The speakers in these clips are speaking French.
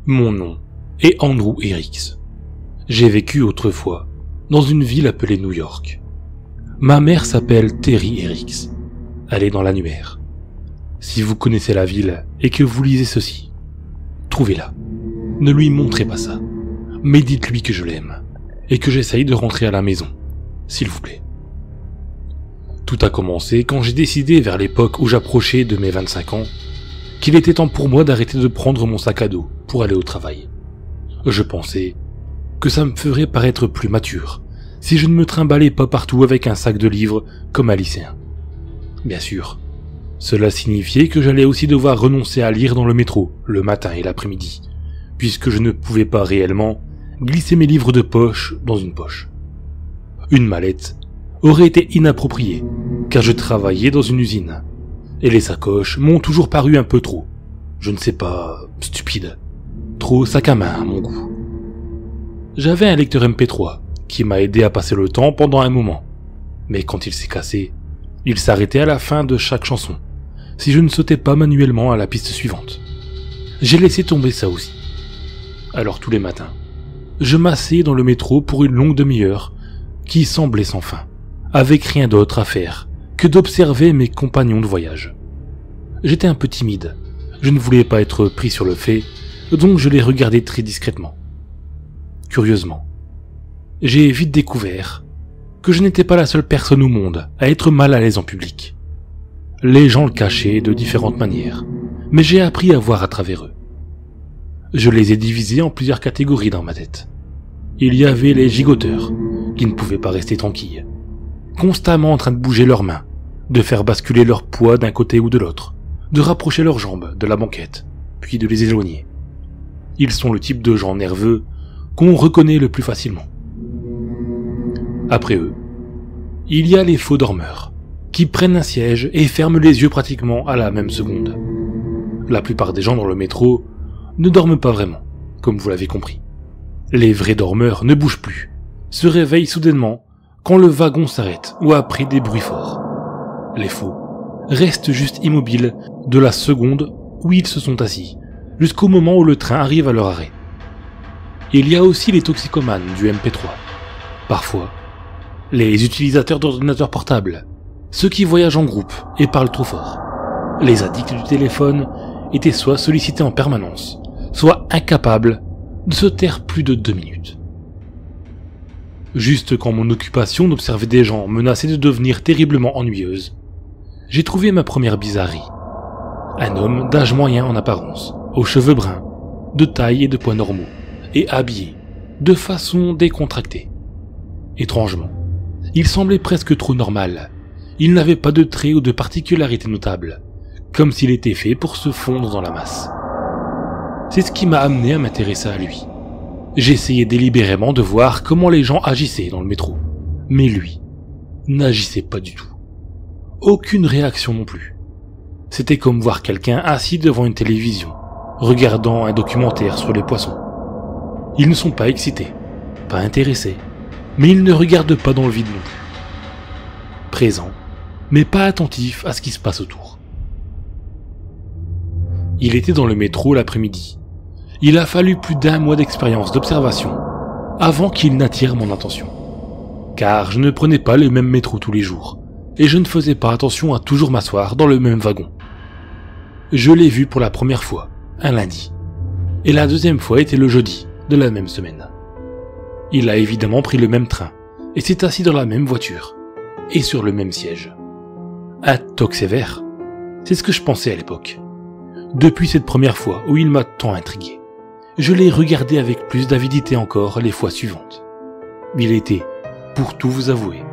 Mon nom est Andrew Eriks. J'ai vécu autrefois dans une ville appelée New York. Ma mère s'appelle Terry Eriks. Elle est dans l'annuaire. Si vous connaissez la ville et que vous lisez ceci, trouvez-la. Ne lui montrez pas ça, mais dites-lui que je l'aime et que j'essaye de rentrer à la maison, s'il vous plaît. Tout a commencé quand j'ai décidé vers l'époque où j'approchais de mes 25 ans qu'il était temps pour moi d'arrêter de prendre mon sac à dos pour aller au travail. Je pensais que ça me ferait paraître plus mature si je ne me trimballais pas partout avec un sac de livres comme un lycéen. Bien sûr, cela signifiait que j'allais aussi devoir renoncer à lire dans le métro le matin et l'après-midi, puisque je ne pouvais pas réellement glisser mes livres de poche dans une poche. Une mallette aurait été inappropriée, car je travaillais dans une usine, et les sacoches m'ont toujours paru un peu trop, je ne sais pas, stupide, trop sac à main à mon goût. J'avais un lecteur MP3 qui m'a aidé à passer le temps pendant un moment, mais quand il s'est cassé, il s'arrêtait à la fin de chaque chanson, si je ne sautais pas manuellement à la piste suivante. J'ai laissé tomber ça aussi. Alors tous les matins, je m'asseyais dans le métro pour une longue demi-heure qui semblait sans fin, avec rien d'autre à faire que d'observer mes compagnons de voyage. J'étais un peu timide, je ne voulais pas être pris sur le fait, donc je les regardais très discrètement. Curieusement, j'ai vite découvert que je n'étais pas la seule personne au monde à être mal à l'aise en public. Les gens le cachaient de différentes manières, mais j'ai appris à voir à travers eux. Je les ai divisés en plusieurs catégories dans ma tête. Il y avait les gigoteurs, qui ne pouvaient pas rester tranquilles, constamment en train de bouger leurs mains, de faire basculer leur poids d'un côté ou de l'autre, de rapprocher leurs jambes de la banquette, puis de les éloigner. Ils sont le type de gens nerveux qu'on reconnaît le plus facilement. Après eux, il y a les faux dormeurs, qui prennent un siège et ferment les yeux pratiquement à la même seconde. La plupart des gens dans le métro ne dorment pas vraiment, comme vous l'avez compris. Les vrais dormeurs ne bougent plus, se réveillent soudainement quand le wagon s'arrête ou après des bruits forts. Les faux restent juste immobiles de la seconde où ils se sont assis, jusqu'au moment où le train arrive à leur arrêt. Il y a aussi les toxicomanes du MP3. Parfois, les utilisateurs d'ordinateurs portables, ceux qui voyagent en groupe et parlent trop fort. Les addicts du téléphone étaient soit sollicités en permanence, soit incapables de se taire plus de 2 minutes. Juste quand mon occupation d'observer des gens menaçait de devenir terriblement ennuyeuse, j'ai trouvé ma première bizarrerie. Un homme d'âge moyen en apparence, aux cheveux bruns, de taille et de poids normaux, et habillé de façon décontractée. Étrangement, il semblait presque trop normal. Il n'avait pas de traits ou de particularités notables, comme s'il était fait pour se fondre dans la masse. C'est ce qui m'a amené à m'intéresser à lui. J'essayais délibérément de voir comment les gens agissaient dans le métro, mais lui n'agissait pas du tout. Aucune réaction non plus. C'était comme voir quelqu'un assis devant une télévision, regardant un documentaire sur les poissons. Ils ne sont pas excités, pas intéressés, mais ils ne regardent pas dans le vide non plus. Présents, mais pas attentifs à ce qui se passe autour. Il était dans le métro l'après-midi. Il a fallu plus d'1 mois d'expérience d'observation avant qu'il n'attire mon attention. Car je ne prenais pas le même métro tous les jours, et je ne faisais pas attention à toujours m'asseoir dans le même wagon. Je l'ai vu pour la première fois, un lundi, et la deuxième fois était le jeudi de la même semaine. Il a évidemment pris le même train, et s'est assis dans la même voiture, et sur le même siège. Un toc sévère, c'est ce que je pensais à l'époque. Depuis cette première fois où il m'a tant intrigué, je l'ai regardé avec plus d'avidité encore les fois suivantes. Il était, pour tout vous avouer,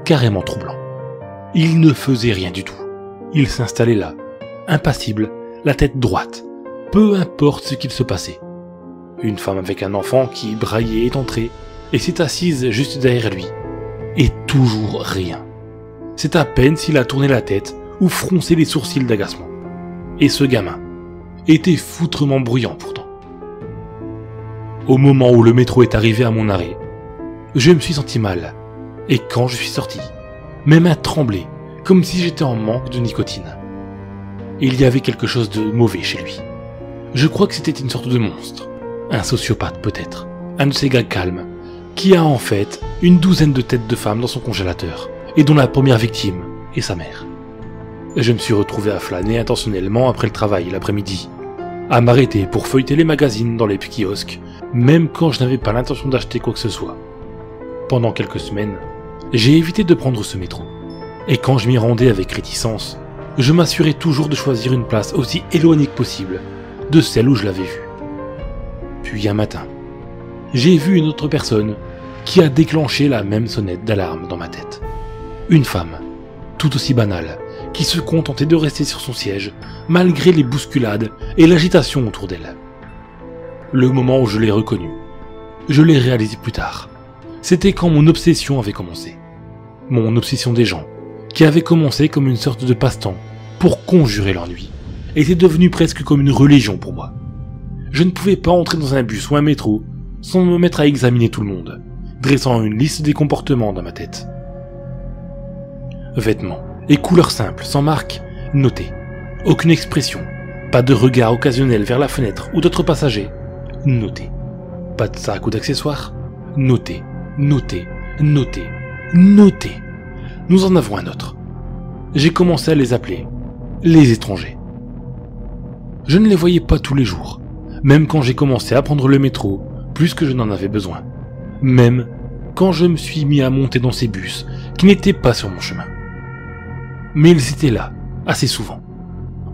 carrément troublant. Il ne faisait rien du tout. Il s'installait là, impassible, la tête droite, peu importe ce qu'il se passait. Une femme avec un enfant qui braillait est entrée et s'est assise juste derrière lui. Et toujours rien. C'est à peine s'il a tourné la tête ou froncé les sourcils d'agacement. Et ce gamin était foutrement bruyant pourtant. Au moment où le métro est arrivé à mon arrêt, je me suis senti mal, et quand je suis sorti, mes mains tremblaient, comme si j'étais en manque de nicotine. Il y avait quelque chose de mauvais chez lui. Je crois que c'était une sorte de monstre, un sociopathe peut-être, un de ces gars calmes, qui a en fait une douzaine de têtes de femmes dans son congélateur, et dont la première victime est sa mère. Je me suis retrouvé à flâner intentionnellement après le travail l'après-midi, à m'arrêter pour feuilleter les magazines dans les kiosques, même quand je n'avais pas l'intention d'acheter quoi que ce soit. Pendant quelques semaines, j'ai évité de prendre ce métro, et quand je m'y rendais avec réticence, je m'assurais toujours de choisir une place aussi éloignée que possible de celle où je l'avais vue. Puis un matin, j'ai vu une autre personne qui a déclenché la même sonnette d'alarme dans ma tête. Une femme, tout aussi banale, qui se contentait de rester sur son siège, malgré les bousculades et l'agitation autour d'elle. Le moment où je l'ai reconnue, je l'ai réalisé plus tard. C'était quand mon obsession avait commencé. Mon obsession des gens, qui avait commencé comme une sorte de passe-temps pour conjurer l'ennui, était devenue presque comme une religion pour moi. Je ne pouvais pas entrer dans un bus ou un métro sans me mettre à examiner tout le monde, dressant une liste des comportements dans ma tête. Vêtements et couleurs simples, sans marque, notés. Aucune expression, pas de regard occasionnel vers la fenêtre ou d'autres passagers, notés. Pas de sac ou d'accessoires, notés, notés, notés, notés. Nous en avons un autre. J'ai commencé à les appeler les étrangers. Je ne les voyais pas tous les jours, même quand j'ai commencé à prendre le métro, plus que je n'en avais besoin. Même quand je me suis mis à monter dans ces bus qui n'étaient pas sur mon chemin. Mais ils étaient là, assez souvent.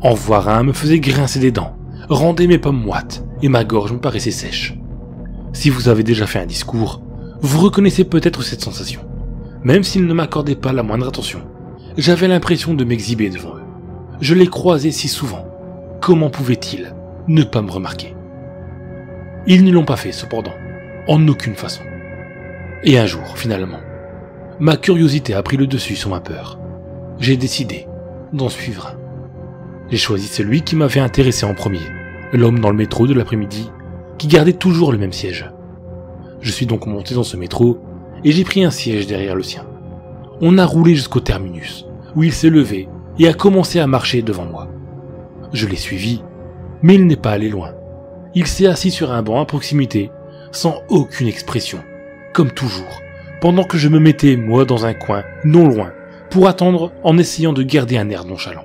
En voir un me faisait grincer des dents, rendait mes pommes moites et ma gorge me paraissait sèche. Si vous avez déjà fait un discours, vous reconnaissez peut-être cette sensation. Même s'ils ne m'accordaient pas la moindre attention, j'avais l'impression de m'exhiber devant eux. Je les croisais si souvent. Comment pouvaient-ils ne pas me remarquer? Ils ne l'ont pas fait cependant, en aucune façon. Et un jour, finalement, ma curiosité a pris le dessus sur ma peur. J'ai décidé d'en suivre un. J'ai choisi celui qui m'avait intéressé en premier, l'homme dans le métro de l'après-midi, qui gardait toujours le même siège. Je suis donc monté dans ce métro, et j'ai pris un siège derrière le sien. On a roulé jusqu'au terminus, où il s'est levé et a commencé à marcher devant moi. Je l'ai suivi, mais il n'est pas allé loin. Il s'est assis sur un banc à proximité, sans aucune expression, comme toujours, pendant que je me mettais, moi, dans un coin, non loin, pour attendre en essayant de garder un air nonchalant.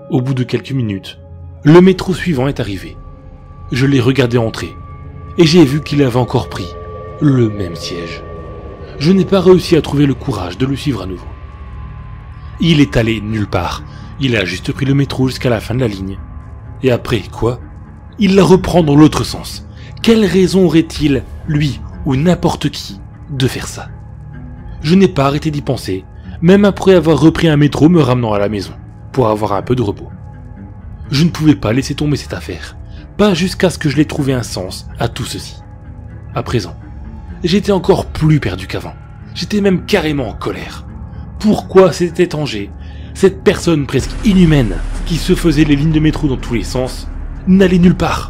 Au bout de quelques minutes, le métro suivant est arrivé. Je l'ai regardé entrer, et j'ai vu qu'il avait encore pris le même siège. Je n'ai pas réussi à trouver le courage de le suivre à nouveau. Il est allé nulle part, il a juste pris le métro jusqu'à la fin de la ligne. Et après, quoi? Il la reprend dans l'autre sens. Quelle raison aurait-il, lui ou n'importe qui, de faire ça? Je n'ai pas arrêté d'y penser, même après avoir repris un métro me ramenant à la maison, pour avoir un peu de repos. Je ne pouvais pas laisser tomber cette affaire, pas jusqu'à ce que je l'ai trouvé un sens à tout ceci. À présent, j'étais encore plus perdu qu'avant. J'étais même carrément en colère. Pourquoi cet étranger, cette personne presque inhumaine, qui se faisait les lignes de métro dans tous les sens, n'allait nulle part?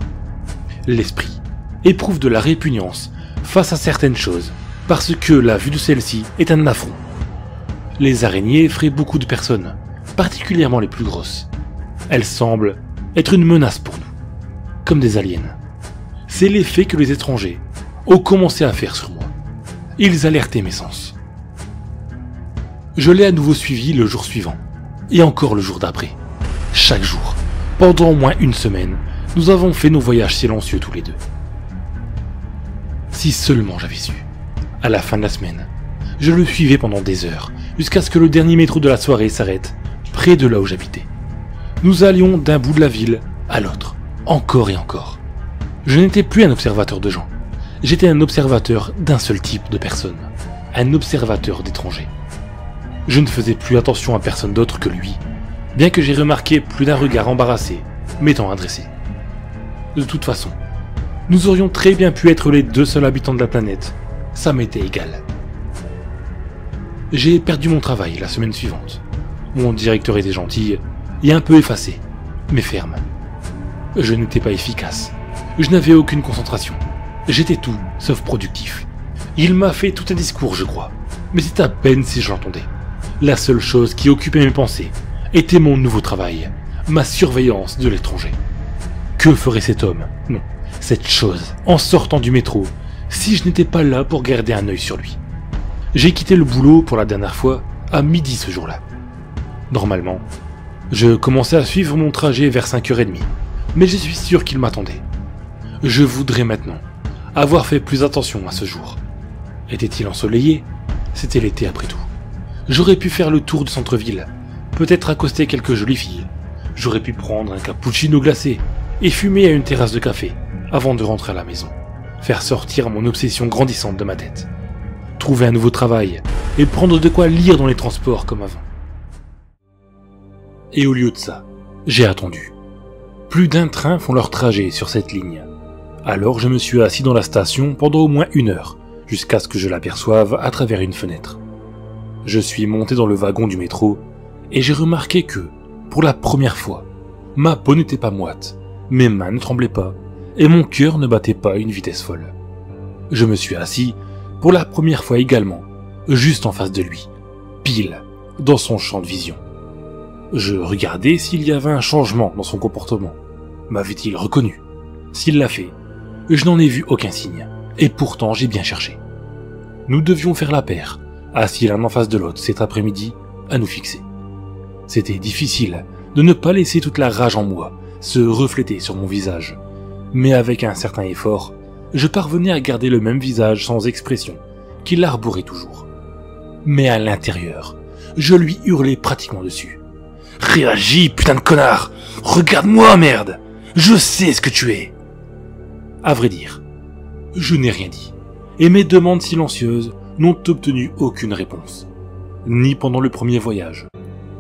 L'esprit éprouve de la répugnance face à certaines choses, parce que la vue de celle-ci est un affront. Les araignées effraient beaucoup de personnes, particulièrement les plus grosses. Elles semblent être une menace pour nous, comme des aliens. C'est l'effet que les étrangers ont commencé à faire sur moi. Ils alertaient mes sens. Je l'ai à nouveau suivi le jour suivant, et encore le jour d'après. Chaque jour, pendant au moins une semaine, nous avons fait nos voyages silencieux tous les deux. Si seulement j'avais su. À la fin de la semaine, je le suivais pendant des heures, jusqu'à ce que le dernier métro de la soirée s'arrête, près de là où j'habitais. Nous allions d'un bout de la ville à l'autre, encore et encore. Je n'étais plus un observateur de gens. J'étais un observateur d'un seul type de personne, un observateur d'étrangers. Je ne faisais plus attention à personne d'autre que lui, bien que j'ai remarqué plus d'un regard embarrassé m'étant adressé. De toute façon, nous aurions très bien pu être les deux seuls habitants de la planète, ça m'était égal. J'ai perdu mon travail la semaine suivante. Mon directeur était gentil et un peu effacé, mais ferme. Je n'étais pas efficace, je n'avais aucune concentration. J'étais tout sauf productif. Il m'a fait tout un discours, je crois, mais c'est à peine si je l'entendais. La seule chose qui occupait mes pensées était mon nouveau travail, ma surveillance de l'étranger. Que ferait cet homme, non, cette chose, en sortant du métro, si je n'étais pas là pour garder un œil sur lui? J'ai quitté le boulot pour la dernière fois à midi ce jour-là. Normalement, je commençais à suivre mon trajet vers 5h30, mais je suis sûr qu'il m'attendait. Je voudrais maintenant avoir fait plus attention à ce jour. Était-il ensoleillé? C'était l'été après tout. J'aurais pu faire le tour du centre-ville, peut-être accoster quelques jolies filles. J'aurais pu prendre un cappuccino glacé et fumer à une terrasse de café avant de rentrer à la maison. Faire sortir mon obsession grandissante de ma tête. Trouver un nouveau travail et prendre de quoi lire dans les transports comme avant. Et au lieu de ça, j'ai attendu. Plus d'un train font leur trajet sur cette ligne. Alors je me suis assis dans la station pendant au moins 1 heure, jusqu'à ce que je l'aperçoive à travers une fenêtre. Je suis monté dans le wagon du métro, et j'ai remarqué que, pour la première fois, ma peau n'était pas moite, mes mains ne tremblaient pas, et mon cœur ne battait pas à une vitesse folle. Je me suis assis, pour la première fois également, juste en face de lui, pile dans son champ de vision. Je regardais s'il y avait un changement dans son comportement. M'avait-il reconnu? S'il l'a fait, je n'en ai vu aucun signe, et pourtant j'ai bien cherché. Nous devions faire la paire, assis l'un en face de l'autre cet après-midi, à nous fixer. C'était difficile de ne pas laisser toute la rage en moi se refléter sur mon visage, mais avec un certain effort, je parvenais à garder le même visage sans expression qu'il arborait toujours. Mais à l'intérieur, je lui hurlais pratiquement dessus. « Réagis, putain de connard! Regarde-moi, merde! Je sais ce que tu es !» À vrai dire, je n'ai rien dit, et mes demandes silencieuses n'ont obtenu aucune réponse. Ni pendant le premier voyage,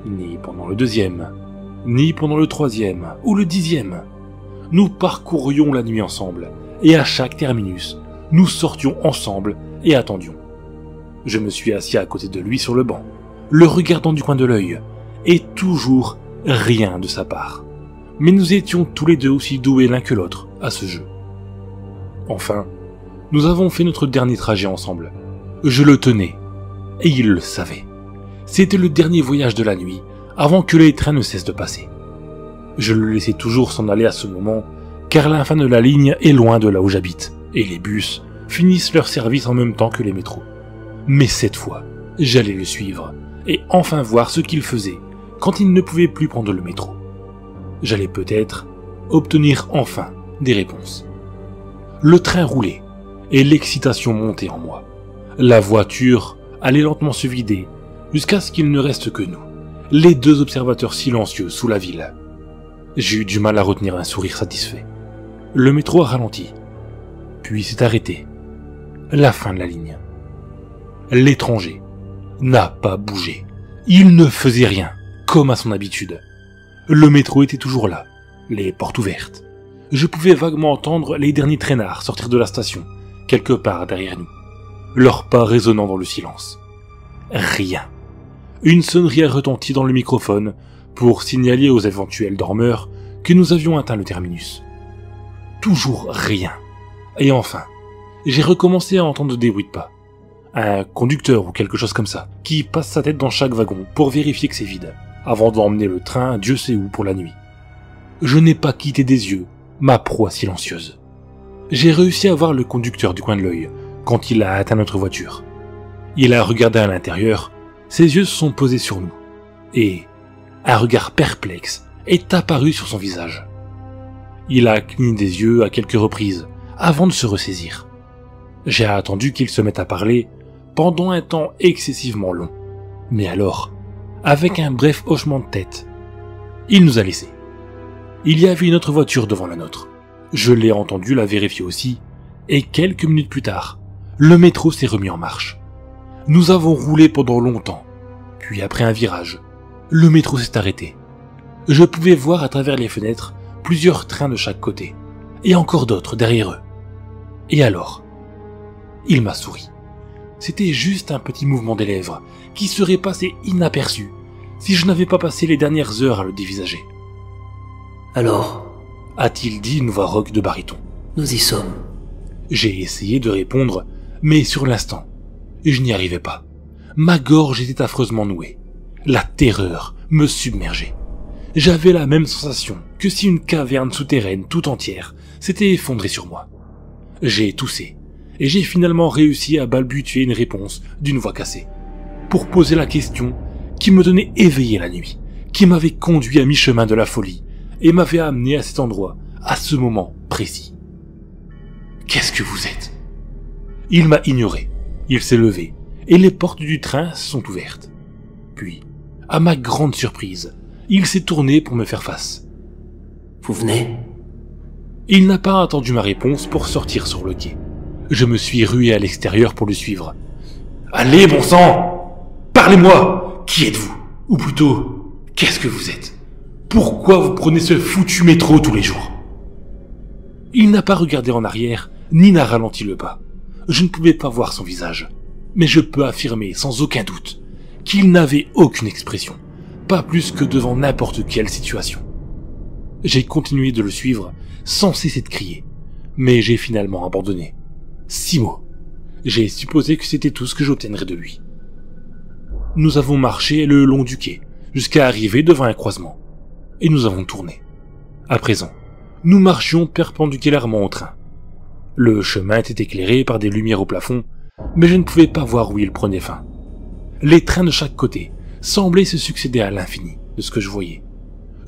ni pendant le deuxième, ni pendant le 3e ou le 10e. Nous parcourions la nuit ensemble, et à chaque terminus, nous sortions ensemble et attendions. Je me suis assis à côté de lui sur le banc, le regardant du coin de l'œil, et toujours rien de sa part. Mais nous étions tous les deux aussi doués l'un que l'autre à ce jeu. Enfin, nous avons fait notre dernier trajet ensemble. Je le tenais, et il le savait. C'était le dernier voyage de la nuit, avant que les trains ne cessent de passer. Je le laissais toujours s'en aller à ce moment, car la fin de la ligne est loin de là où j'habite, et les bus finissent leur service en même temps que les métros. Mais cette fois, j'allais le suivre, et enfin voir ce qu'il faisait quand il ne pouvait plus prendre le métro. J'allais peut-être obtenir enfin des réponses. Le train roulait, et l'excitation montait en moi. La voiture allait lentement se vider, jusqu'à ce qu'il ne reste que nous, les deux observateurs silencieux sous la ville. J'ai eu du mal à retenir un sourire satisfait. Le métro a ralenti, puis s'est arrêté. La fin de la ligne. L'étranger n'a pas bougé. Il ne faisait rien, comme à son habitude. Le métro était toujours là, les portes ouvertes. Je pouvais vaguement entendre les derniers traînards sortir de la station, quelque part derrière nous, leurs pas résonnant dans le silence. Rien. Une sonnerie a retenti dans le microphone pour signaler aux éventuels dormeurs que nous avions atteint le terminus. Toujours rien. Et enfin, j'ai recommencé à entendre des bruits de pas. Un conducteur ou quelque chose comme ça, qui passe sa tête dans chaque wagon pour vérifier que c'est vide, avant d'emmener le train Dieu sait où pour la nuit. Je n'ai pas quitté des yeux ma proie silencieuse. J'ai réussi à voir le conducteur du coin de l'œil quand il a atteint notre voiture. Il a regardé à l'intérieur, ses yeux se sont posés sur nous, et un regard perplexe est apparu sur son visage. Il a cligné des yeux à quelques reprises avant de se ressaisir. J'ai attendu qu'il se mette à parler pendant un temps excessivement long. Mais alors, avec un bref hochement de tête, il nous a laissés. Il y avait une autre voiture devant la nôtre. Je l'ai entendu la vérifier aussi, et quelques minutes plus tard, le métro s'est remis en marche. Nous avons roulé pendant longtemps, puis après un virage, le métro s'est arrêté. Je pouvais voir à travers les fenêtres plusieurs trains de chaque côté, et encore d'autres derrière eux. Et alors, il m'a souri. C'était juste un petit mouvement des lèvres qui serait passé inaperçu si je n'avais pas passé les dernières heures à le dévisager. « Alors ?» a-t-il dit une voix rauque de baryton. « Nous y sommes. » J'ai essayé de répondre, mais sur l'instant, je n'y arrivais pas. Ma gorge était affreusement nouée. La terreur me submergeait. J'avais la même sensation que si une caverne souterraine tout entière s'était effondrée sur moi. J'ai toussé, et j'ai finalement réussi à balbutier une réponse d'une voix cassée, pour poser la question qui me tenait éveillé la nuit, qui m'avait conduit à mi-chemin de la folie, et m'avait amené à cet endroit, à ce moment précis. Qu'est-ce que vous êtes ? Il m'a ignoré, il s'est levé, et les portes du train sont ouvertes. Puis, à ma grande surprise, il s'est tourné pour me faire face. Vous venez ? Il n'a pas attendu ma réponse pour sortir sur le quai. Je me suis rué à l'extérieur pour le suivre. « Allez, bon sang ! Parlez-moi ! Qui êtes-vous ? Ou plutôt, qu'est-ce que vous êtes ? Pourquoi vous prenez ce foutu métro tous les jours ?» Il n'a pas regardé en arrière, ni n'a ralenti le pas. Je ne pouvais pas voir son visage. Mais je peux affirmer, sans aucun doute, qu'il n'avait aucune expression, pas plus que devant n'importe quelle situation. J'ai continué de le suivre, sans cesser de crier, mais j'ai finalement abandonné. 6 mots. J'ai supposé que c'était tout ce que j'obtiendrais de lui. Nous avons marché le long du quai, jusqu'à arriver devant un croisement, et nous avons tourné. À présent, nous marchions perpendiculairement au train. Le chemin était éclairé par des lumières au plafond, mais je ne pouvais pas voir où il prenait fin. Les trains de chaque côté semblaient se succéder à l'infini de ce que je voyais.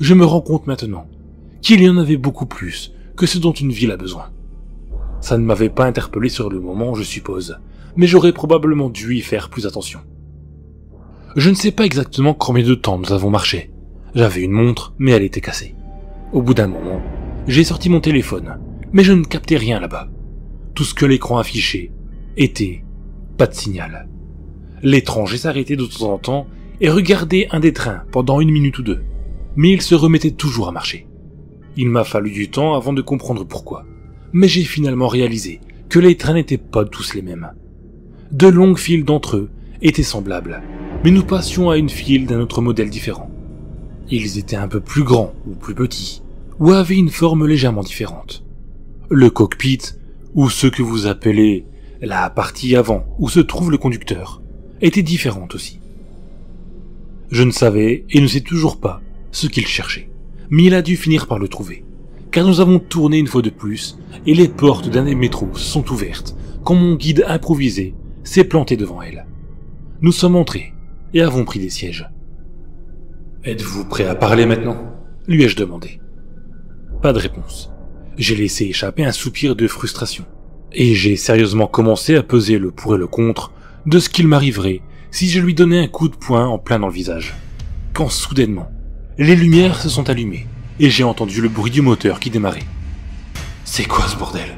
Je me rends compte maintenant qu'il y en avait beaucoup plus que ce dont une ville a besoin. Ça ne m'avait pas interpellé sur le moment, je suppose, mais j'aurais probablement dû y faire plus attention. Je ne sais pas exactement combien de temps nous avons marché. J'avais une montre, mais elle était cassée. Au bout d'un moment, j'ai sorti mon téléphone, mais je ne captais rien là-bas. Tout ce que l'écran affichait était pas de signal. L'étranger s'arrêtait de temps en temps et regardait un des trains pendant 1 minute ou 2, mais il se remettait toujours à marcher. Il m'a fallu du temps avant de comprendre pourquoi, mais j'ai finalement réalisé que les trains n'étaient pas tous les mêmes. De longues files d'entre eux étaient semblables, mais nous passions à une file d'un autre modèle différent. Ils étaient un peu plus grands ou plus petits, ou avaient une forme légèrement différente. Le cockpit, ou ce que vous appelez la partie avant où se trouve le conducteur, était différente aussi. Je ne savais et ne sais toujours pas ce qu'il cherchait, mais il a dû finir par le trouver, car nous avons tourné une fois de plus et les portes d'un des métros se sont ouvertes quand mon guide improvisé s'est planté devant elle. Nous sommes entrés et avons pris des sièges. « Êtes-vous prêt à parler maintenant ?» lui ai-je demandé. Pas de réponse. J'ai laissé échapper un soupir de frustration, et j'ai sérieusement commencé à peser le pour et le contre de ce qu'il m'arriverait si je lui donnais un coup de poing en plein dans le visage. Quand soudainement, les lumières se sont allumées, et j'ai entendu le bruit du moteur qui démarrait. « C'est quoi ce bordel ?»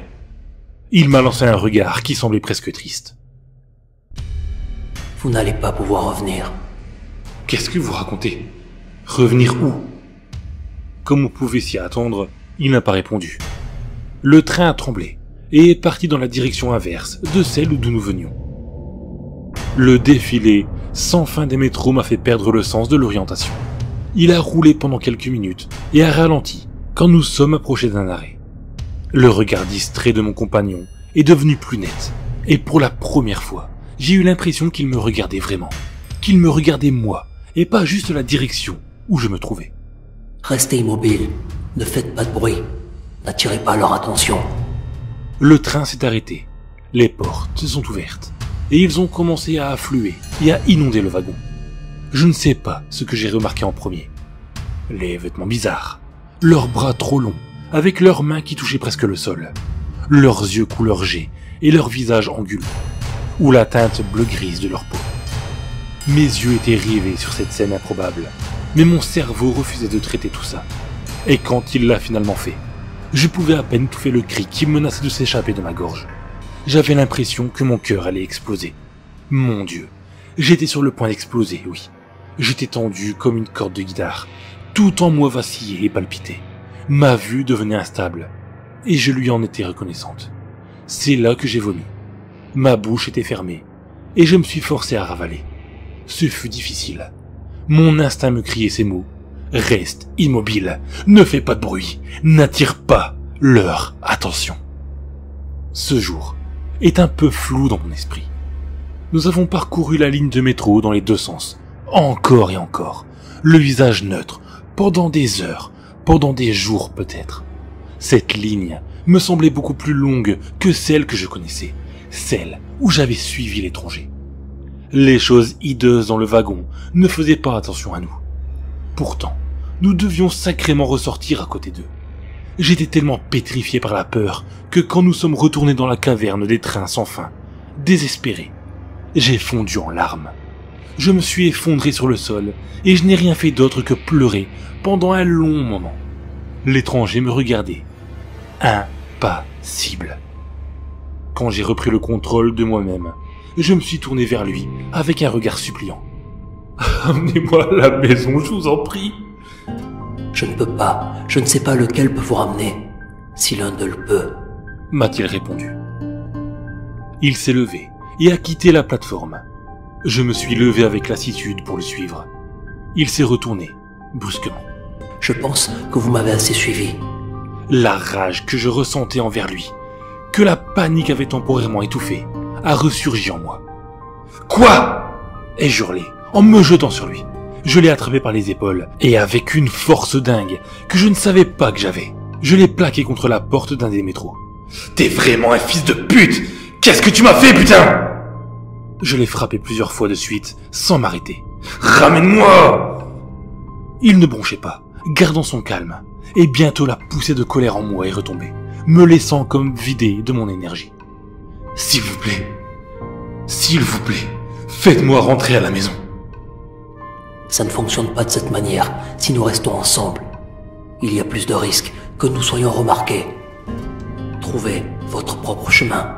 Il m'a lancé un regard qui semblait presque triste. « Vous n'allez pas pouvoir revenir. »« Qu'est-ce que vous racontez ? Revenir où ?» Comme on pouvait s'y attendre, il n'a pas répondu. Le train a tremblé et est parti dans la direction inverse de celle d'où nous venions. Le défilé sans fin des métros m'a fait perdre le sens de l'orientation. Il a roulé pendant quelques minutes et a ralenti quand nous sommes approchés d'un arrêt. Le regard distrait de mon compagnon est devenu plus net, et pour la première fois, j'ai eu l'impression qu'il me regardait vraiment, qu'il me regardait moi, et pas juste la direction où je me trouvais. Restez immobile, ne faites pas de bruit, n'attirez pas leur attention. » Le train s'est arrêté, les portes se sont ouvertes, et ils ont commencé à affluer et à inonder le wagon. Je ne sais pas ce que j'ai remarqué en premier. Les vêtements bizarres, leurs bras trop longs, avec leurs mains qui touchaient presque le sol, leurs yeux couleur jet et leurs visages anguleux, ou la teinte bleu-grise de leur peau. Mes yeux étaient rivés sur cette scène improbable, mais mon cerveau refusait de traiter tout ça. Et quand il l'a finalement fait, je pouvais à peine étouffer le cri qui menaçait de s'échapper de ma gorge. J'avais l'impression que mon cœur allait exploser. Mon Dieu, j'étais sur le point d'exploser, oui. J'étais tendu comme une corde de guitare, tout en moi vacillait et palpitait. Ma vue devenait instable, et je lui en étais reconnaissante. C'est là que j'ai vomi. Ma bouche était fermée, et je me suis forcé à ravaler. Ce fut difficile. Mon instinct me criait ces mots. Reste immobile, ne fais pas de bruit, n'attire pas leur attention. Ce jour est un peu flou dans mon esprit. Nous avons parcouru la ligne de métro dans les deux sens, encore et encore, le visage neutre, pendant des heures, pendant des jours peut-être. Cette ligne me semblait beaucoup plus longue que celle que je connaissais, celle où j'avais suivi l'étranger. Les choses hideuses dans le wagon ne faisaient pas attention à nous. Pourtant, nous devions sacrément ressortir à côté d'eux. J'étais tellement pétrifié par la peur que quand nous sommes retournés dans la caverne des trains sans fin, désespéré, j'ai fondu en larmes. Je me suis effondré sur le sol et je n'ai rien fait d'autre que pleurer pendant un long moment. L'étranger me regardait, impassible. Quand j'ai repris le contrôle de moi-même, je me suis tourné vers lui avec un regard suppliant. « Amenez-moi à la maison, je vous en prie. » Je ne peux pas, je ne sais pas lequel peut vous ramener, si l'un d'eux le peut, m'a-t-il répondu. Il s'est levé et a quitté la plateforme. Je me suis levé avec lassitude pour le suivre. Il s'est retourné, brusquement. Je pense que vous m'avez assez suivi. La rage que je ressentais envers lui, que la panique avait temporairement étouffée, a ressurgi en moi. « Quoi ?» ai-je hurlé, en me jetant sur lui. Je l'ai attrapé par les épaules, et avec une force dingue que je ne savais pas que j'avais, je l'ai plaqué contre la porte d'un des métros. « T'es vraiment un fils de pute! Qu'est-ce que tu m'as fait, putain ?» Je l'ai frappé plusieurs fois de suite, sans m'arrêter. « Ramène-moi !» Il ne bronchait pas, gardant son calme, et bientôt la poussée de colère en moi est retombée, me laissant comme vidé de mon énergie. « S'il vous plaît, faites-moi rentrer à la maison. » Ça ne fonctionne pas de cette manière si nous restons ensemble. Il y a plus de risques que nous soyons remarqués. Trouvez votre propre chemin.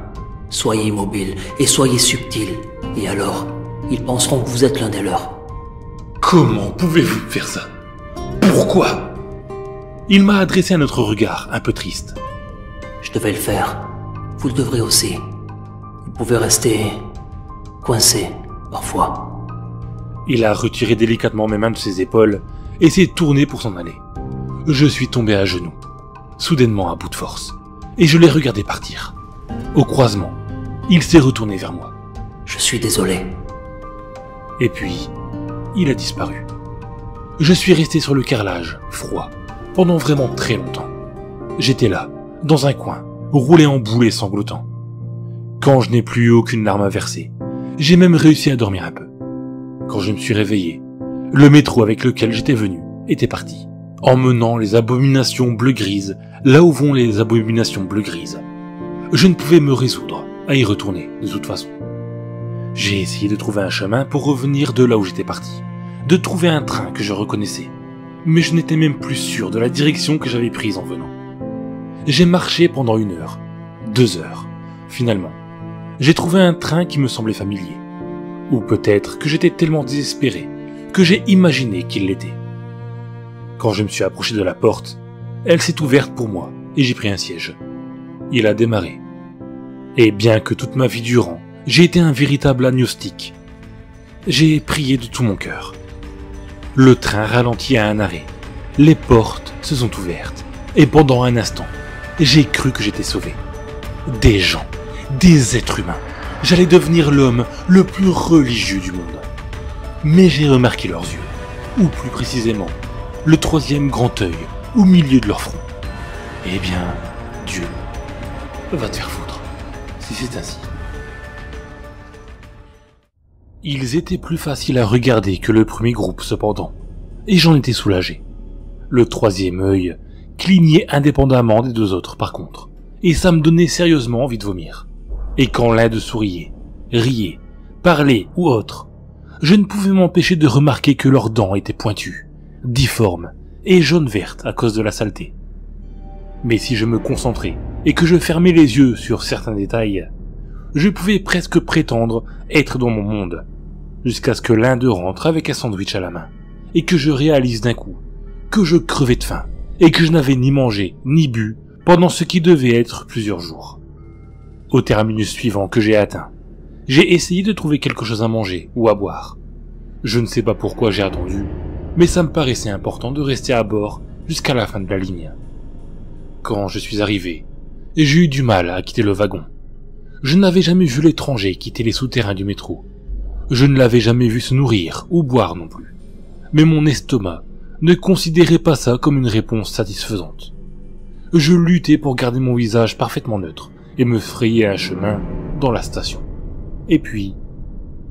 Soyez immobile et soyez subtil. Et alors, ils penseront que vous êtes l'un des leurs. Comment pouvez-vous faire ça? Pourquoi? Il m'a adressé un autre regard, un peu triste. Je devais le faire. Vous le devrez aussi. Vous pouvez rester coincé, parfois. Il a retiré délicatement mes mains de ses épaules et s'est tourné pour s'en aller. Je suis tombé à genoux, soudainement à bout de force, et je l'ai regardé partir. Au croisement, il s'est retourné vers moi. Je suis désolé. Et puis, il a disparu. Je suis resté sur le carrelage, froid, pendant vraiment très longtemps. J'étais là, dans un coin, roulé en boule et sanglotant. Quand je n'ai plus eu aucune larme à verser, j'ai même réussi à dormir un peu. Quand je me suis réveillé, le métro avec lequel j'étais venu était parti, emmenant les abominations bleu-grises là où vont les abominations bleu-grises. Je ne pouvais me résoudre à y retourner de toute façon. J'ai essayé de trouver un chemin pour revenir de là où j'étais parti, de trouver un train que je reconnaissais, mais je n'étais même plus sûr de la direction que j'avais prise en venant. J'ai marché pendant 1 heure, 2 heures. Finalement, j'ai trouvé un train qui me semblait familier. Ou peut-être que j'étais tellement désespéré que j'ai imaginé qu'il l'était. Quand je me suis approché de la porte, elle s'est ouverte pour moi et j'ai pris un siège. Il a démarré. Et bien que toute ma vie durant, j'ai été un véritable agnostique, j'ai prié de tout mon cœur. Le train ralentit à un arrêt. Les portes se sont ouvertes. Et pendant un instant, j'ai cru que j'étais sauvé. Des gens, des êtres humains. J'allais devenir l'homme le plus religieux du monde. Mais j'ai remarqué leurs yeux, ou plus précisément, le 3e grand œil au milieu de leur front. Eh bien, Dieu, va te faire foutre, si c'est ainsi. Ils étaient plus faciles à regarder que le premier groupe cependant, et j'en étais soulagé. Le 3e œil clignait indépendamment des 2 autres par contre, et ça me donnait sérieusement envie de vomir. Et quand l'un d'eux souriait, riait, parlait ou autre, je ne pouvais m'empêcher de remarquer que leurs dents étaient pointues, difformes et jaune-verte à cause de la saleté. Mais si je me concentrais et que je fermais les yeux sur certains détails, je pouvais presque prétendre être dans mon monde, jusqu'à ce que l'un d'eux rentre avec un sandwich à la main, et que je réalise d'un coup que je crevais de faim, et que je n'avais ni mangé ni bu pendant ce qui devait être plusieurs jours. Au terminus suivant que j'ai atteint, j'ai essayé de trouver quelque chose à manger ou à boire. Je ne sais pas pourquoi j'ai attendu, mais ça me paraissait important de rester à bord jusqu'à la fin de la ligne. Quand je suis arrivé, j'ai eu du mal à quitter le wagon. Je n'avais jamais vu l'étranger quitter les souterrains du métro. Je ne l'avais jamais vu se nourrir ou boire non plus. Mais mon estomac ne considérez pas ça comme une réponse satisfaisante. Je luttais pour garder mon visage parfaitement neutre et me frayer un chemin dans la station. Et puis,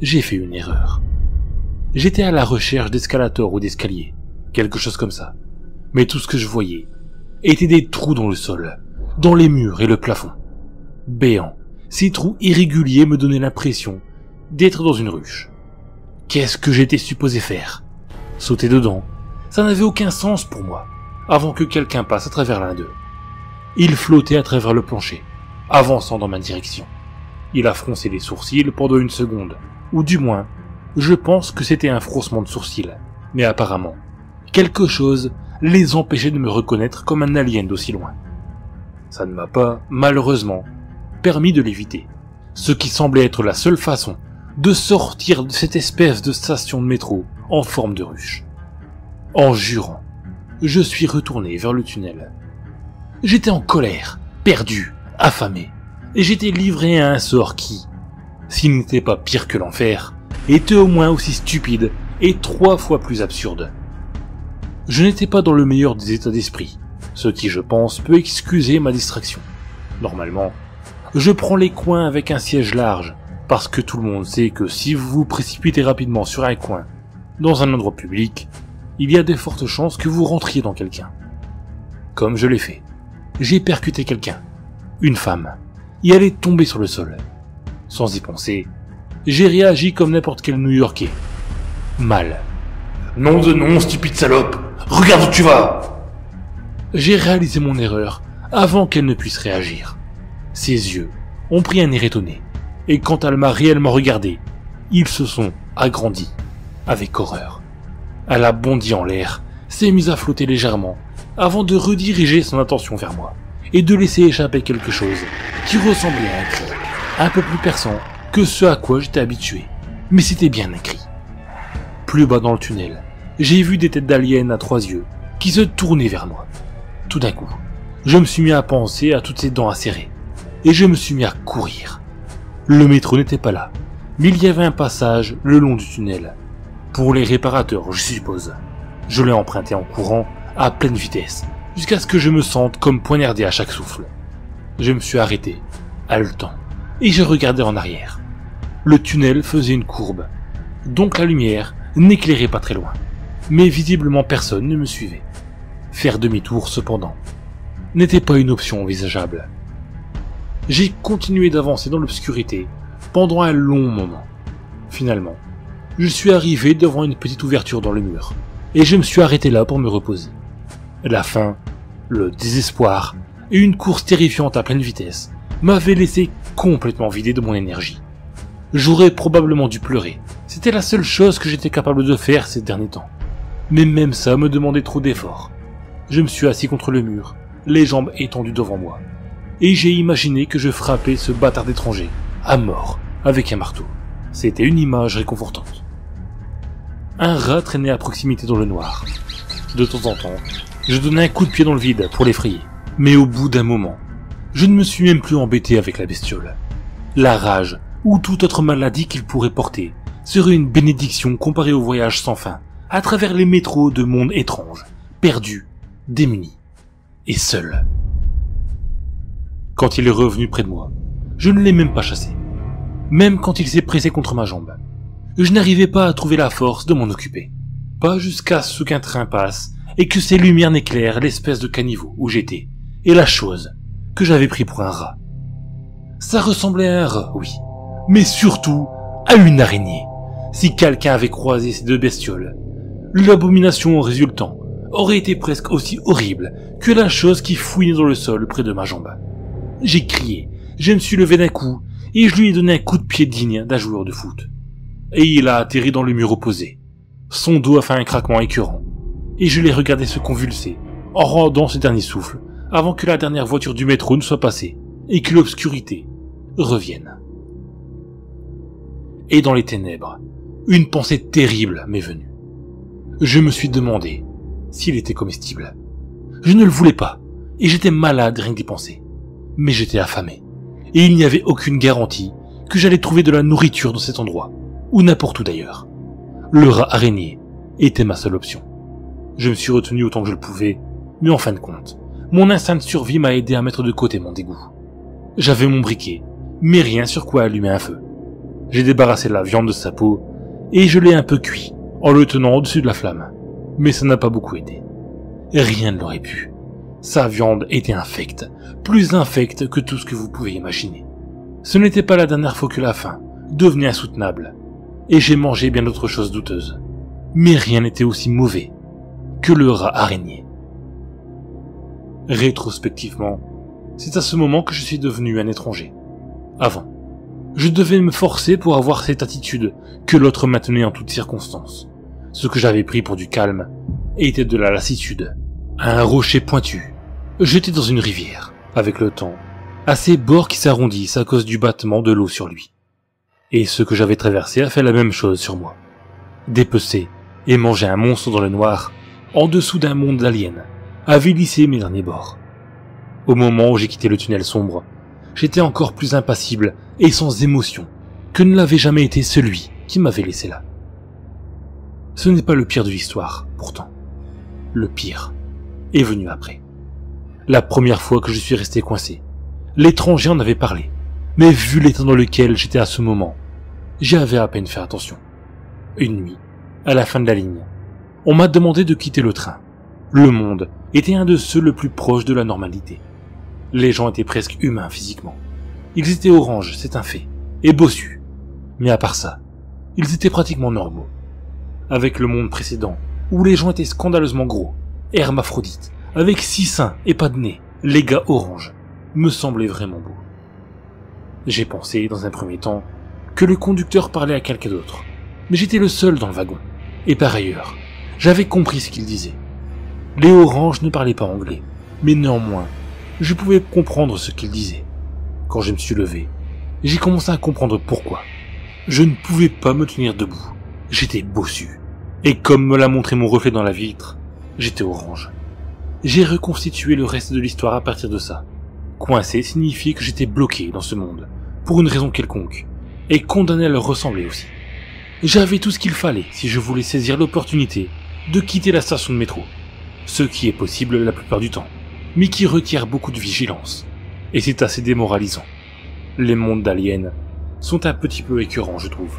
j'ai fait une erreur. J'étais à la recherche d'escalators ou d'escaliers, quelque chose comme ça. Mais tout ce que je voyais étaient des trous dans le sol, dans les murs et le plafond. Béants, ces trous irréguliers me donnaient l'impression d'être dans une ruche. Qu'est-ce que j'étais supposé faire? Sauter dedans? Ça n'avait aucun sens pour moi, avant que quelqu'un passe à travers l'un d'eux. Il flottait à travers le plancher, avançant dans ma direction. Il a froncé les sourcils pendant une seconde, ou du moins, je pense que c'était un froncement de sourcils, mais apparemment, quelque chose les empêchait de me reconnaître comme un alien d'aussi loin. Ça ne m'a pas, malheureusement, permis de l'éviter, ce qui semblait être la seule façon de sortir de cette espèce de station de métro en forme de ruche. En jurant, je suis retourné vers le tunnel. J'étais en colère, perdu, affamé, et j'étais livré à un sort qui, s'il n'était pas pire que l'enfer, était au moins aussi stupide et 3 fois plus absurde. Je n'étais pas dans le meilleur des états d'esprit, ce qui, je pense, peut excuser ma distraction. Normalement, je prends les coins avec un siège large, parce que tout le monde sait que si vous vous précipitez rapidement sur un coin, dans un endroit public, il y a de fortes chances que vous rentriez dans quelqu'un. Comme je l'ai fait, j'ai percuté quelqu'un, une femme, et elle est tombée sur le sol. Sans y penser, j'ai réagi comme n'importe quel New-Yorkais. Mal. Nom de nom, stupide salope! Regarde où tu vas! J'ai réalisé mon erreur avant qu'elle ne puisse réagir. Ses yeux ont pris un air étonné, et quand elle m'a réellement regardé, ils se sont agrandis, avec horreur. Elle a bondi en l'air, s'est mise à flotter légèrement, avant de rediriger son attention vers moi, et de laisser échapper quelque chose qui ressemblait à un cri, un peu plus perçant que ce à quoi j'étais habitué, mais c'était bien un cri. Plus bas dans le tunnel, j'ai vu des têtes d'aliens à 3 yeux qui se tournaient vers moi. Tout d'un coup, je me suis mis à penser à toutes ces dents acérées, et je me suis mis à courir. Le métro n'était pas là, mais il y avait un passage le long du tunnel. Pour les réparateurs, je suppose. Je l'ai emprunté en courant à pleine vitesse, jusqu'à ce que je me sente comme poignardé à chaque souffle. Je me suis arrêté, haletant, et je regardais en arrière. Le tunnel faisait une courbe, donc la lumière n'éclairait pas très loin, mais visiblement personne ne me suivait. Faire demi-tour, cependant, n'était pas une option envisageable. J'ai continué d'avancer dans l'obscurité pendant un long moment. Finalement, je suis arrivé devant une petite ouverture dans le mur, et je me suis arrêté là pour me reposer. La faim, le désespoir et une course terrifiante à pleine vitesse m'avaient laissé complètement vidé de mon énergie. J'aurais probablement dû pleurer, c'était la seule chose que j'étais capable de faire ces derniers temps. Mais même ça me demandait trop d'efforts. Je me suis assis contre le mur, les jambes étendues devant moi, et j'ai imaginé que je frappais ce bâtard d'étranger, à mort, avec un marteau. C'était une image réconfortante. Un rat traînait à proximité dans le noir. De temps en temps, je donnais un coup de pied dans le vide pour l'effrayer. Mais au bout d'un moment, je ne me suis même plus embêté avec la bestiole. La rage, ou toute autre maladie qu'il pourrait porter, serait une bénédiction comparée au voyage sans fin, à travers les métros de mondes étranges, perdus, démunis, et seul. Quand il est revenu près de moi, je ne l'ai même pas chassé. Même quand il s'est pressé contre ma jambe. Je n'arrivais pas à trouver la force de m'en occuper. Pas jusqu'à ce qu'un train passe et que ses lumières n'éclairent l'espèce de caniveau où j'étais, et la chose que j'avais pris pour un rat. Ça ressemblait à un rat, oui, mais surtout à une araignée. Si quelqu'un avait croisé ces deux bestioles, l'abomination résultant aurait été presque aussi horrible que la chose qui fouinait dans le sol près de ma jambe. J'ai crié, je me suis levé d'un coup, et je lui ai donné un coup de pied digne d'un joueur de foot. Et il a atterri dans le mur opposé. Son dos a fait un craquement écœurant, et je l'ai regardé se convulser, en rendant ses derniers souffles, avant que la dernière voiture du métro ne soit passée, et que l'obscurité revienne. Et dans les ténèbres, une pensée terrible m'est venue. Je me suis demandé s'il était comestible. Je ne le voulais pas, et j'étais malade rien que d'y penser. Mais j'étais affamé, et il n'y avait aucune garantie que j'allais trouver de la nourriture dans cet endroit, ou n'importe où d'ailleurs. Le rat araignée était ma seule option. Je me suis retenu autant que je le pouvais, mais en fin de compte, mon instinct de survie m'a aidé à mettre de côté mon dégoût. J'avais mon briquet, mais rien sur quoi allumer un feu. J'ai débarrassé la viande de sa peau, et je l'ai un peu cuit, en le tenant au-dessus de la flamme. Mais ça n'a pas beaucoup aidé. Rien ne l'aurait pu. Sa viande était infecte, plus infecte que tout ce que vous pouvez imaginer. Ce n'était pas la dernière fois que la faim devenait insoutenable, et j'ai mangé bien d'autres choses douteuses. Mais rien n'était aussi mauvais que le rat araignée. Rétrospectivement, c'est à ce moment que je suis devenu un étranger. Avant, je devais me forcer pour avoir cette attitude que l'autre maintenait en toutes circonstances. Ce que j'avais pris pour du calme était de la lassitude. Un rocher pointu, jeté dans une rivière, avec le temps, à ses bords qui s'arrondissent à cause du battement de l'eau sur lui. Et ce que j'avais traversé a fait la même chose sur moi. Dépecer et manger un monstre dans le noir, en dessous d'un monde d'aliens, avait lissé mes derniers bords. Au moment où j'ai quitté le tunnel sombre, j'étais encore plus impassible et sans émotion que ne l'avait jamais été celui qui m'avait laissé là. Ce n'est pas le pire de l'histoire, pourtant. Le pire est venu après. La première fois que je suis resté coincé, l'étranger en avait parlé, mais vu l'état dans lequel j'étais à ce moment, j'y avais à peine fait attention. Une nuit, à la fin de la ligne, on m'a demandé de quitter le train. Le monde était un de ceux le plus proche de la normalité. Les gens étaient presque humains physiquement. Ils étaient oranges, c'est un fait, et bossus. Mais à part ça, ils étaient pratiquement normaux. Avec le monde précédent, où les gens étaient scandaleusement gros, hermaphrodites, avec 6 seins et pas de nez, les gars oranges, me semblaient vraiment beaux. J'ai pensé, dans un premier temps, que le conducteur parlait à quelqu'un d'autre, mais j'étais le seul dans le wagon. Et par ailleurs, j'avais compris ce qu'il disait. Les oranges ne parlaient pas anglais, mais néanmoins, je pouvais comprendre ce qu'il disait. Quand je me suis levé, j'ai commencé à comprendre pourquoi. Je ne pouvais pas me tenir debout. J'étais bossu. Et comme me l'a montré mon reflet dans la vitre, j'étais orange. J'ai reconstitué le reste de l'histoire à partir de ça. Coincé signifiait que j'étais bloqué dans ce monde, pour une raison quelconque, et condamné à leur ressembler aussi. J'avais tout ce qu'il fallait si je voulais saisir l'opportunité de quitter la station de métro, ce qui est possible la plupart du temps, mais qui requiert beaucoup de vigilance, et c'est assez démoralisant. Les mondes d'aliens sont un petit peu écœurants, je trouve.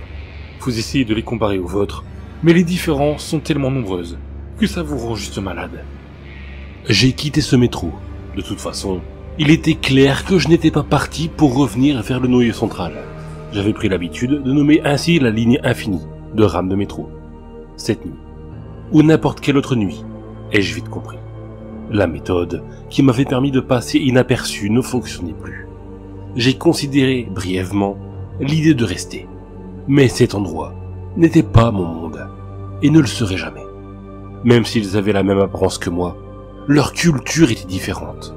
Vous essayez de les comparer aux vôtres, mais les différences sont tellement nombreuses que ça vous rend juste malade. J'ai quitté ce métro. De toute façon, il était clair que je n'étais pas parti pour revenir vers le noyau central. J'avais pris l'habitude de nommer ainsi la ligne infinie de rames de métro. Cette nuit, ou n'importe quelle autre nuit, ai-je vite compris. La méthode qui m'avait permis de passer inaperçu ne fonctionnait plus. J'ai considéré brièvement l'idée de rester. Mais cet endroit n'était pas mon monde, et ne le serait jamais. Même s'ils avaient la même apparence que moi, leur culture était différente.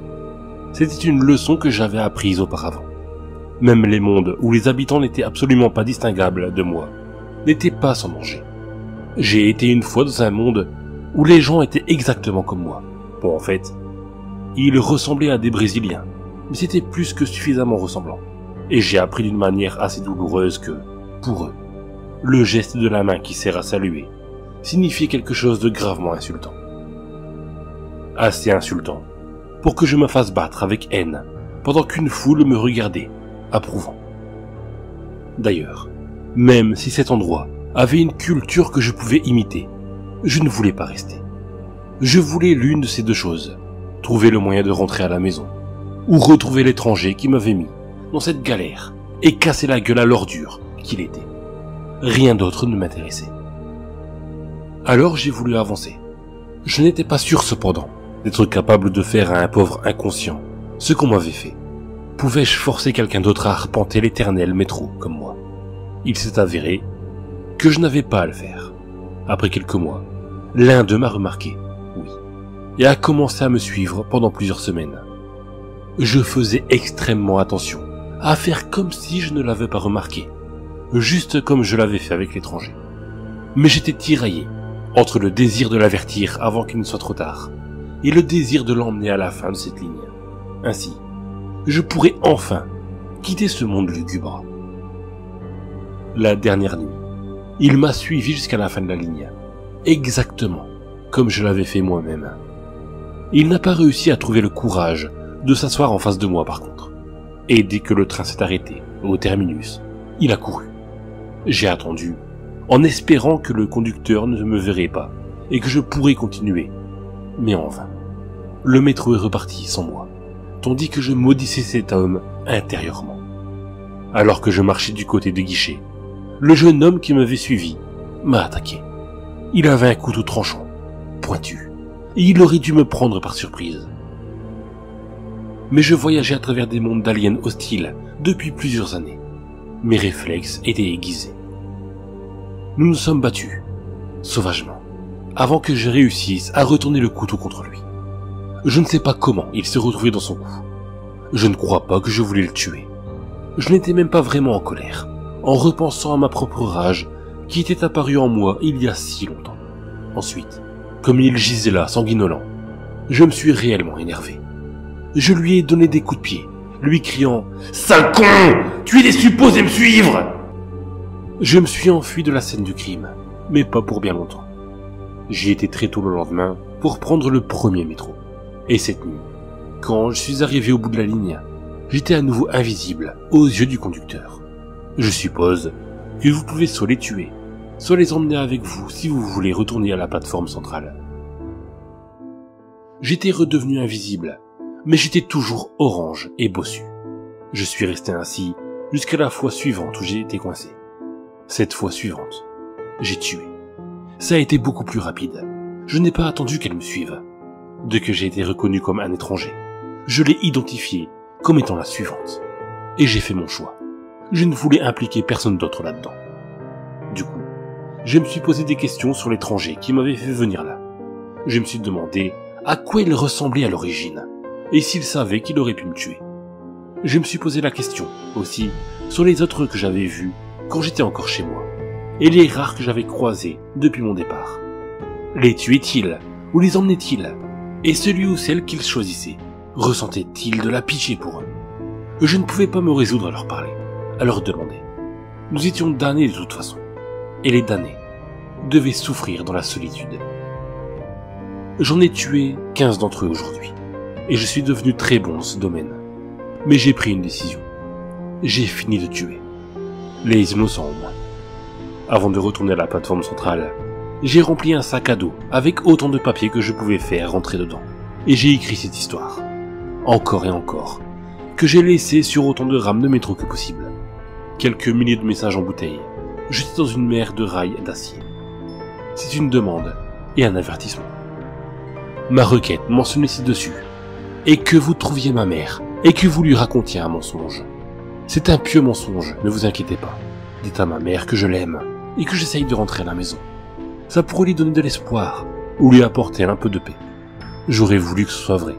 C'était une leçon que j'avais apprise auparavant. Même les mondes où les habitants n'étaient absolument pas distinguables de moi n'étaient pas sans danger. J'ai été une fois dans un monde où les gens étaient exactement comme moi. Bon, en fait, ils ressemblaient à des Brésiliens, mais c'était plus que suffisamment ressemblant. Et j'ai appris d'une manière assez douloureuse que, pour eux, le geste de la main qui sert à saluer signifiait quelque chose de gravement insultant. Assez insultant pour que je me fasse battre avec haine pendant qu'une foule me regardait, approuvant. D'ailleurs, même si cet endroit avait une culture que je pouvais imiter, je ne voulais pas rester. Je voulais l'une de ces deux choses, trouver le moyen de rentrer à la maison, ou retrouver l'étranger qui m'avait mis dans cette galère et casser la gueule à l'ordure qu'il était. Rien d'autre ne m'intéressait. Alors j'ai voulu avancer. Je n'étais pas sûr cependant d'être capable de faire à un pauvre inconscient ce qu'on m'avait fait. Pouvais-je forcer quelqu'un d'autre à arpenter l'éternel métro comme moi? Il s'est avéré que je n'avais pas à le faire. Après quelques mois, l'un d'eux m'a remarqué, oui, et a commencé à me suivre pendant plusieurs semaines. Je faisais extrêmement attention à faire comme si je ne l'avais pas remarqué, juste comme je l'avais fait avec l'étranger. Mais j'étais tiraillé entre le désir de l'avertir avant qu'il ne soit trop tard, et le désir de l'emmener à la fin de cette ligne. Ainsi, je pourrais enfin quitter ce monde lugubre. La dernière nuit, il m'a suivi jusqu'à la fin de la ligne, exactement comme je l'avais fait moi-même. Il n'a pas réussi à trouver le courage de s'asseoir en face de moi par contre. Et dès que le train s'est arrêté, au terminus, il a couru. J'ai attendu, en espérant que le conducteur ne me verrait pas et que je pourrais continuer. Mais en vain. Le métro est reparti sans moi, tandis que je maudissais cet homme intérieurement. Alors que je marchais du côté des guichets, le jeune homme qui m'avait suivi m'a attaqué. Il avait un couteau tranchant, pointu, et il aurait dû me prendre par surprise. Mais je voyageais à travers des mondes d'aliens hostiles depuis plusieurs années. Mes réflexes étaient aiguisés. Nous nous sommes battus, sauvagement, avant que je réussisse à retourner le couteau contre lui. Je ne sais pas comment il s'est retrouvé dans son cou. Je ne crois pas que je voulais le tuer. Je n'étais même pas vraiment en colère, en repensant à ma propre rage qui était apparue en moi il y a si longtemps. Ensuite, comme il gisait là, sanguinolent, je me suis réellement énervé. Je lui ai donné des coups de pied, lui criant « Sale con! Tu es supposé me suivre !» Je me suis enfui de la scène du crime, mais pas pour bien longtemps. J'y étais très tôt le lendemain pour prendre le premier métro. Et cette nuit, quand je suis arrivé au bout de la ligne, j'étais à nouveau invisible aux yeux du conducteur. Je suppose que vous pouvez soit les tuer, soit les emmener avec vous si vous voulez retourner à la plateforme centrale. J'étais redevenu invisible, mais j'étais toujours orange et bossu. Je suis resté ainsi jusqu'à la fois suivante où j'ai été coincé. Cette fois suivante, j'ai tué. Ça a été beaucoup plus rapide. Je n'ai pas attendu qu'elle me suive. Dès que j'ai été reconnu comme un étranger, je l'ai identifié comme étant la suivante. Et j'ai fait mon choix. Je ne voulais impliquer personne d'autre là-dedans. Du coup, je me suis posé des questions sur l'étranger qui m'avait fait venir là. Je me suis demandé à quoi il ressemblait à l'origine, et s'il savait qu'il aurait pu me tuer. Je me suis posé la question, aussi, sur les autres que j'avais vus quand j'étais encore chez moi, et les rares que j'avais croisés depuis mon départ. Les tuait-il, ou les emmenait-il? Et celui ou celle qu'il choisissait, ressentait-il de la pitié pour eux? Je ne pouvais pas me résoudre à leur parler, à leur demander. Nous étions damnés de toute façon, et les damnés devaient souffrir dans la solitude. J'en ai tué 15 d'entre eux aujourd'hui, et je suis devenu très bon dans ce domaine. Mais j'ai pris une décision. J'ai fini de tuer. Les innocents au moins. Avant de retourner à la plateforme centrale, j'ai rempli un sac à dos avec autant de papier que je pouvais faire rentrer dedans. Et j'ai écrit cette histoire. Encore et encore. Que j'ai laissé sur autant de rames de métro que possible. Quelques milliers de messages en bouteille, jetés dans une mer de rails d'acier. C'est une demande et un avertissement. Ma requête mentionnait ci-dessus. Et que vous trouviez ma mère, et que vous lui racontiez un mensonge. C'est un pieux mensonge, ne vous inquiétez pas. Dites à ma mère que je l'aime, et que j'essaye de rentrer à la maison. Ça pourrait lui donner de l'espoir, ou lui apporter un peu de paix. J'aurais voulu que ce soit vrai,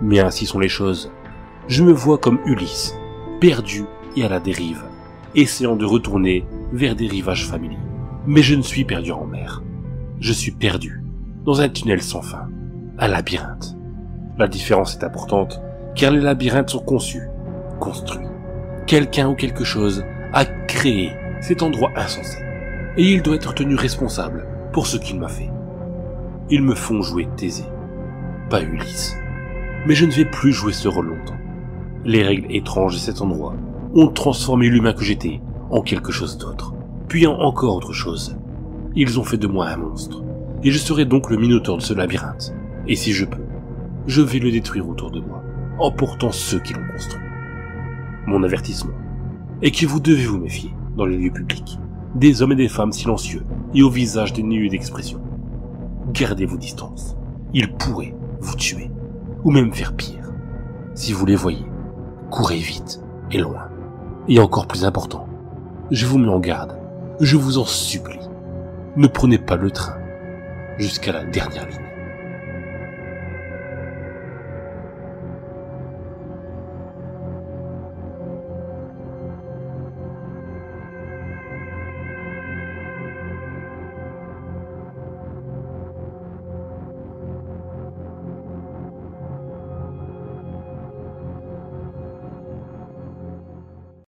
mais ainsi sont les choses. Je me vois comme Ulysse, perdu et à la dérive, essayant de retourner vers des rivages familiers. Mais je ne suis perdu en mer. Je suis perdu, dans un tunnel sans fin, un labyrinthe. La différence est importante, car les labyrinthes sont conçus, construits. Quelqu'un ou quelque chose a créé cet endroit insensé, et il doit être tenu responsable pour ce qu'il m'a fait. Ils me font jouer Thésée, pas Ulysse. Mais je ne vais plus jouer ce rôle longtemps. Les règles étranges de cet endroit ont transformé l'humain que j'étais en quelque chose d'autre, puis en encore autre chose. Ils ont fait de moi un monstre, et je serai donc le minotaure de ce labyrinthe, et si je peux, je vais le détruire autour de moi, emportant ceux qui l'ont construit. Mon avertissement est que vous devez vous méfier, dans les lieux publics, des hommes et des femmes silencieux et au visage dénué d'expression. Gardez vos distances, ils pourraient vous tuer, ou même faire pire. Si vous les voyez, courez vite et loin. Et encore plus important, je vous mets en garde, je vous en supplie, ne prenez pas le train jusqu'à la dernière ligne.